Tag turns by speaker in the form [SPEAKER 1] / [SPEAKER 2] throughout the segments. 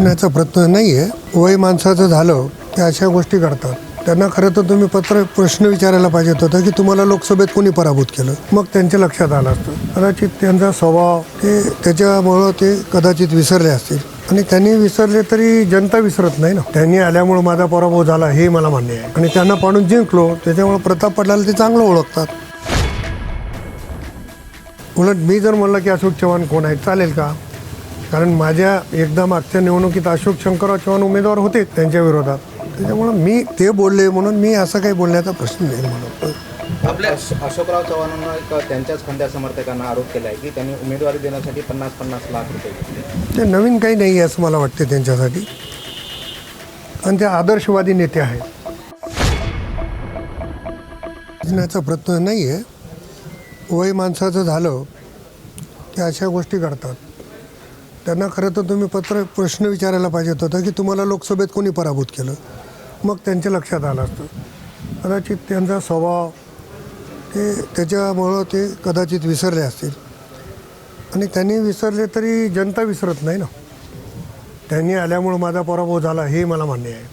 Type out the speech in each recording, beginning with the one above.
[SPEAKER 1] ण्याचा प्रश्न नाही आहे. वय माणसाचं झालं की अशा गोष्टी करतात. त्यांना खरं तर तुम्ही प्रश्न विचारायला पाहिजेत होता की तुम्हाला लोकसभेत कोणी पराभूत केलं, मग त्यांच्या लक्षात आलं असतं. कदाचित त्यांचा स्वभाव ते त्याच्यामुळं ते कदाचित विसरले असतील आणि त्यांनी विसरले तरी जनता विसरत नाही ना. त्यांनी आल्यामुळं माझा पराभव झाला हे मला मान्य आहे आणि त्यांना पाडून जिंकलो त्याच्यामुळे प्रताप पाटलाला ते चांगलं ओळखतात. उलट मी जर म्हणलं की अशोक चव्हाण कोण आहे चालेल का? कारण माझ्या एकदा मागच्या निवडणुकीत अशोक शंकरराव चव्हाण उमेदवार होते त्यांच्या विरोधात, त्याच्यामुळं मी ते बोलले म्हणून मी असं काही बोलण्याचा प्रश्न नाही म्हणून.
[SPEAKER 2] आपल्या अशोकराव चव्हाणांना त्यांच्याच खंड्या समर्थकांना आरोप केला आहे की त्यांनी उमेदवारी देण्यासाठी 50-50 लाख रुपये घेतले.
[SPEAKER 1] ते नवीन काही नाही आहे असं मला वाटते त्यांच्यासाठी, आणि ते आदर्शवादी नेते आहेत. ण्याचा प्रश्न नाही आहे. वय माणसाचं झालं की अशा गोष्टी करतात. त्यांना खरं तर तुम्ही प्रश्न विचारायला पाहिजेत होता की तुम्हाला लोकसभेत कोणी पराभूत केलं, मग त्यांच्या लक्षात आलं असतं. कदाचित त्यांचा स्वभाव ते त्याच्यामुळं ते कदाचित विसरले असतील आणि त्यांनी विसरले तरी जनता विसरत नाही ना. त्यांनी आल्यामुळं माझा पराभव झाला हे मला मान्य आहे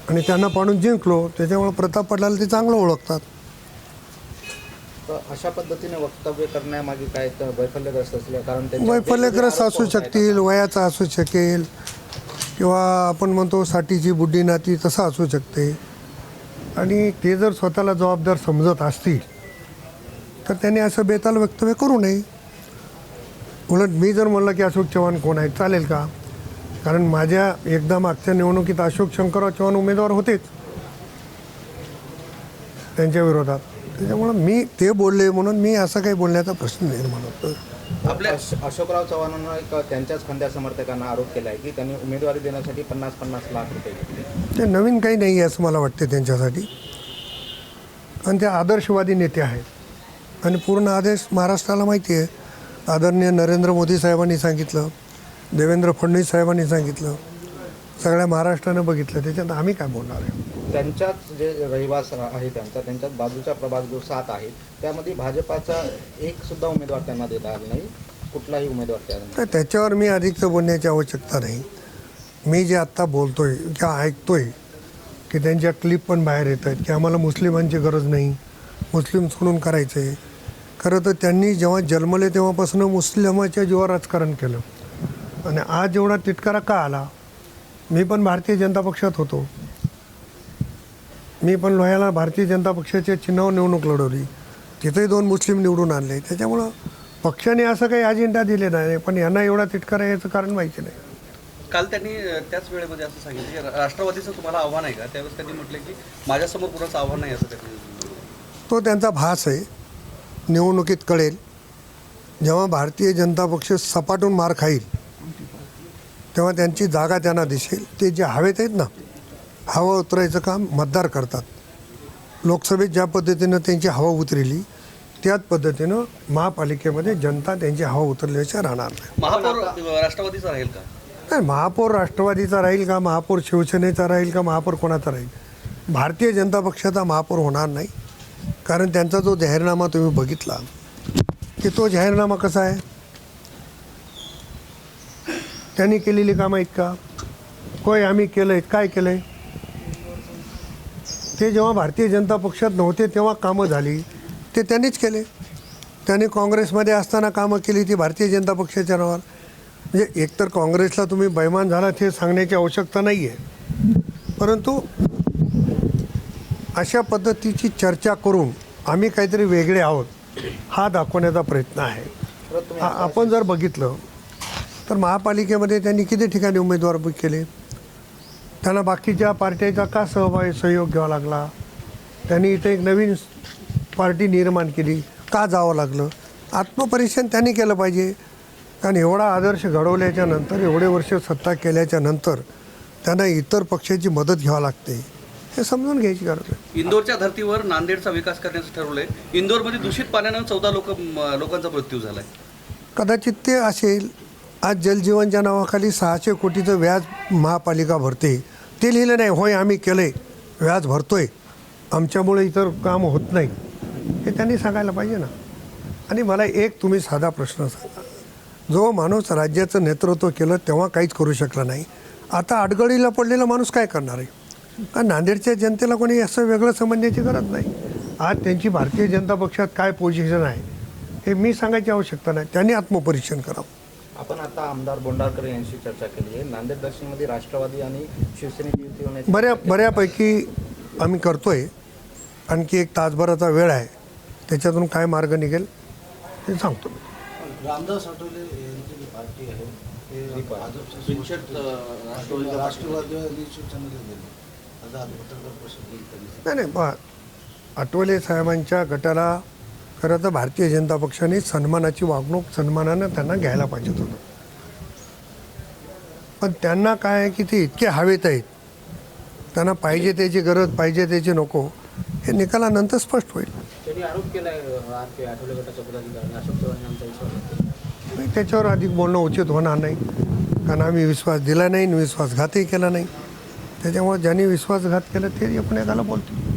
[SPEAKER 1] आणि त्यांना पाडून जिंकलो त्याच्यामुळं प्रताप पाटलाला ते चांगलं ओळखतात.
[SPEAKER 2] तर अशा पद्धतीने वक्तव्य करण्यामागे काय तर वैफल्यग्रस्त असले कारण
[SPEAKER 1] वैफल्यग्रस्त असू शकतील, वयाचा असू शकेल, किंवा आपण म्हणतो साठीची बुड्डी नाती तसं असू शकते. आणि ते जर स्वतःला जबाबदार समजत असतील तर त्यांनी असं बेताल वक्तव्य करू नये. उलट मी जर म्हणलं की अशोक चव्हाण कोण आहे चालेल का? कारण माझ्या एकदा मागच्या निवडणुकीत अशोक शंकरराव चव्हाण उमेदवार होतेच त्यांच्या विरोधात, त्याच्यामुळं मी ते बोलले म्हणून मी असं काही बोलण्याचा प्रश्न नाही म्हणून.
[SPEAKER 2] आपल्या अशोकराव चव्हाणांना त्यांच्याच खंड्या समर्थकांना आरोप केला आहे की त्यांनी उमेदवारी देण्यासाठी 50-50 लाख रुपये घेतले.
[SPEAKER 1] ते नवीन काही नाही आहे असं मला वाटते त्यांच्यासाठी, आणि ते आदर्शवादी नेते आहेत आणि पूर्ण आदेश महाराष्ट्राला माहिती आहे. आदरणीय नरेंद्र मोदी साहेबांनी सांगितलं, देवेंद्र फडणवीस साहेबांनी सांगितलं, सगळ्या महाराष्ट्रानं बघितलं, त्याच्यात आम्ही काय बोलणार आहे.
[SPEAKER 2] त्यांच्याच जे रहिवास आहे त्यांच्याच बाजूच्या प्रभाग जो 7 आहे त्यामध्ये भाजपाचा एक सुद्धा उमेदवार त्यांना देता आला नाही, कुठलाही उमेदवार
[SPEAKER 1] तर त्याच्यावर मी अधिकचं बोलण्याची आवश्यकता नाही. मी जे आत्ता बोलतोय किंवा ऐकतोय की त्यांच्या क्लिप पण बाहेर येत आहेत की आम्हाला मुस्लिमांची गरज नाही, मुस्लिम सोडून करायचं आहे. खरं तर त्यांनी जेव्हा जन्मले तेव्हापासून मुस्लिमाच्या जीवावर राजकारण केलं आणि आज एवढा तिटकारा का आला? मी पण भारतीय जनता पक्षात होतो, मी पण लोह्याला भारतीय जनता पक्षाच्या चिन्हावर निवडणूक लढवली, तिथेही 2 मुस्लिम निवडून आणले. त्याच्यामुळं पक्षाने असं काही अजेंडा दिले नाही, पण यांना एवढा तिटकारा याचं कारण माहिती नाही.
[SPEAKER 3] काल त्यांनी त्याच वेळेमध्ये असं सांगितलं की राष्ट्रवादीचं तुम्हाला आव्हान आहे का? त्यावेळेस त्यांनी म्हटलं की माझ्यासमोर कुणाचं आव्हान नाही असं त्यांनी.
[SPEAKER 1] तो त्यांचा भास आहे, निवडणुकीत कळेल. जेव्हा भारतीय जनता पक्ष सपाटून मार खाईल तेव्हा त्यांची जागा त्यांना दिसेल. ते जे हवेत आहेत ना, हवा उतरायचं काम मतदार करतात. लोकसभेत ज्या पद्धतीनं त्यांची हवा उतरली त्याच पद्धतीनं महापालिकेमध्ये जनता त्यांची हवा उतरल्याशिवाय राहणार नाही.
[SPEAKER 3] महापौर राष्ट्रवादीचा राहील का?
[SPEAKER 1] नाही, महापौर राष्ट्रवादीचा राहील का, महापौर शिवसेनेचा राहील का, महापौर कोणाचा राहील? भारतीय जनता पक्षाचा महापौर होणार नाही. कारण त्यांचा जो जाहीरनामा तुम्ही बघितला की तो जाहीरनामा कसा आहे, त्यांनी केलेली कामं आहेत का? होय आम्ही केलं आहे, काय केलं आहे? ते जेव्हा भारतीय जनता पक्षात नव्हते तेव्हा कामं झाली ते त्यांनीच केले. त्यांनी काँग्रेसमध्ये असताना कामं केली ती भारतीय जनता पक्षाच्या नावावर. म्हणजे एकतर काँग्रेसला तुम्ही बैमान झालात हे सांगण्याची आवश्यकता नाही आहे, परंतु अशा पद्धतीची चर्चा करून आम्ही काहीतरी वेगळे आहोत हा दाखवण्याचा प्रयत्न आहे. आपण जर बघितलं तर महापालिकेमध्ये त्यांनी किती ठिकाणी उमेदवार केले, त्यांना बाकीच्या पार्ट्याचा का सहयोग घ्यावा लागला, त्यांनी इथे एक नवीन पार्टी निर्माण केली का जावं लागलं? आत्मपरीक्षण त्यांनी केलं पाहिजे. कारण एवढा आदर्श घडवल्याच्या नंतर, एवढे वर्ष सत्ता केल्याच्या नंतर त्यांना इतर पक्षाची मदत घ्यावी लागते हे समजून घ्यायची गरज आहे.
[SPEAKER 3] इंदोरच्या धर्तीवर नांदेडचा विकास करण्याचं ठरवलंय. इंदोरमध्ये दूषित पाण्यानं 14 लोकांचा मृत्यू झालाय.
[SPEAKER 1] कदाचित ते असेल. आज जलजीवनच्या नावाखाली 600 कोटीचं व्याज महापालिका भरते, ते लिहिलं नाही होय आम्ही केलंय, व्याज भरतोय, आमच्यामुळे इतर काम होत नाही, हे त्यांनी सांगायला पाहिजे ना. आणि मला एक तुम्ही साधा प्रश्न सांगा, जो माणूस राज्याचं नेतृत्व केलं तेव्हा काहीच करू शकला नाही. आता अडगळीला पडलेला माणूस काय करणार आहे? कारण नांदेडच्या जनतेला कोणी असं वेगळं समजण्याची गरज नाही. आज त्यांची भारतीय जनता पक्षात काय पोझिशन आहे हे मी सांगायची आवश्यकता नाही. त्यांनी आत्मपरीक्षण करावं.
[SPEAKER 2] आपण आता आमदार बोंडारकर यांशी चर्चा केली आहे. नांदेड दक्षिणमध्ये राष्ट्रवादी आणि शिवसेनेची युती होण्याची
[SPEAKER 1] बऱ्यापैकी आम्ही करतोय. आणखी एक तासभराचा वेळ आहे, त्याच्यातून काय मार्ग निघेल ते सांगतो.
[SPEAKER 4] रामदास आठवले यांची जी पार्टी आहे ते राष्ट्रवादी आणि शिवसेनेला गेले. आता पत्रकार परिषद
[SPEAKER 1] नाही आठवले साहेबांच्या गटाला खरं तर भारतीय जनता पक्षाने सन्मानाची वागणूक सन्मानानं त्यांना घ्यायला पाहिजेत होतं. पण त्यांना काय आहे की ते इतके हवेत आहेत, त्यांना पाहिजे त्याची गरज, पाहिजे त्याची नको, हे निकालानंतर स्पष्ट होईल.
[SPEAKER 5] त्यांनी आरोप केलाय आठवले गटाच्या पदाधिकाऱ्यांनी अशोक चव्हाण यांचा विश्वास.
[SPEAKER 1] त्याच्यावर अधिक बोलणं उचित होणार नाही, कारण आम्ही विश्वास दिला नाही आणि विश्वासघातही केला नाही. त्याच्यामुळे ज्यांनी विश्वासघात केला ते आपण एकाला बोलतो.